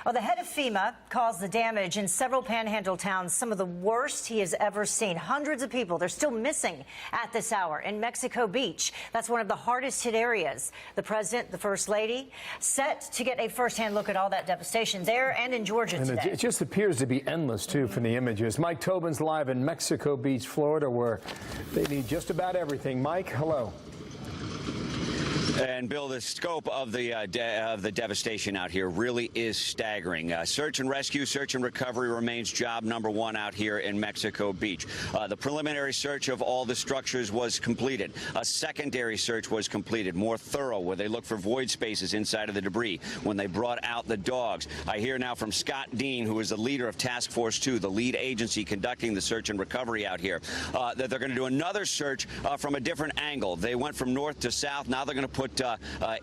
Well, the head of FEMA calls the damage in several panhandle towns some of the worst he has ever seen. Hundreds of people, they're still missing at this hour in Mexico Beach. That's one of the hardest hit areas. The president, the first lady, set to get a firsthand look at all that devastation there and in Georgia today. It just appears to be endless, too, from the images. Mike Tobin's live in Mexico Beach, Florida, where they need just about everything. Mike, hello. And Bill, the scope of the devastation out here really is staggering. Search and rescue, search and recovery remains job number one out here in Mexico Beach. The preliminary search of all the structures was completed. A secondary search was completed, more thorough, where they looked for void spaces inside of the debris when they brought out the dogs. I hear now from Scott Dean, who is the leader of Task Force 2, the lead agency conducting the search and recovery out here, that they're going to do another search from a different angle. They went from north to south. Now they're going to put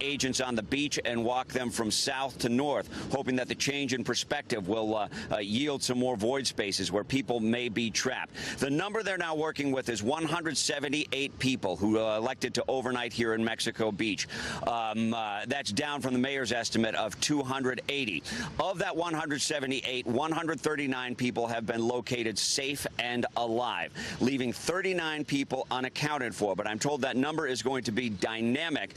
agents on the beach and walk them from south to north, hoping that the change in perspective will yield some more void spaces where people may be trapped. The number they're now working with is 178 people who elected to overnight here in Mexico Beach. That's down from the mayor's estimate of 280. Of that 178, 139 people have been located safe and alive, leaving 39 people unaccounted for. But I'm told that number is going to be dynamic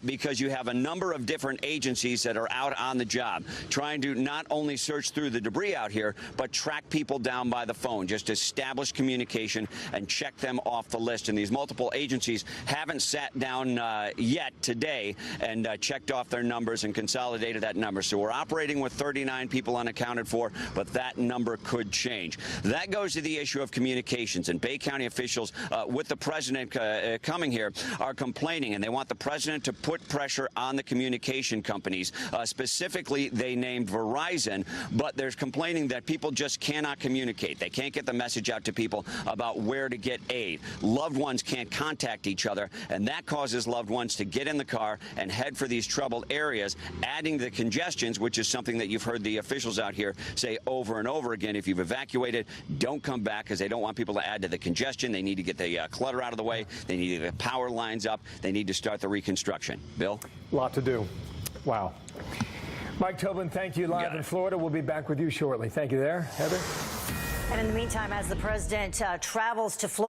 because you have a number of different agencies that are out on the job trying to not only search through the debris out here, but track people down by the phone, just establish communication and check them off the list. And these multiple agencies haven't sat down yet today and checked off their numbers and consolidated that number. So we're operating with 39 people unaccounted for, but that number could change. That goes to the issue of communications. And Bay County officials with the president coming here are complaining, and they want the president to put pressure on the communication companies. Specifically, they named Verizon, but there's complaining that people just cannot communicate. They can't get the message out to people about where to get aid. Loved ones can't contact each other, and that causes loved ones to get in the car and head for these troubled areas, adding the congestions, which is something that you've heard the officials out here say over and over again. If you've evacuated, don't come back, because they don't want people to add to the congestion. They need to get the clutter out of the way. They need to get the power lines up. They need to start the reconstruction. Bill? A lot to do. Wow. Mike Tobin, thank you live in Florida. We'll be back with you shortly. Thank you there, Heather. And in the meantime, as the president travels to Florida,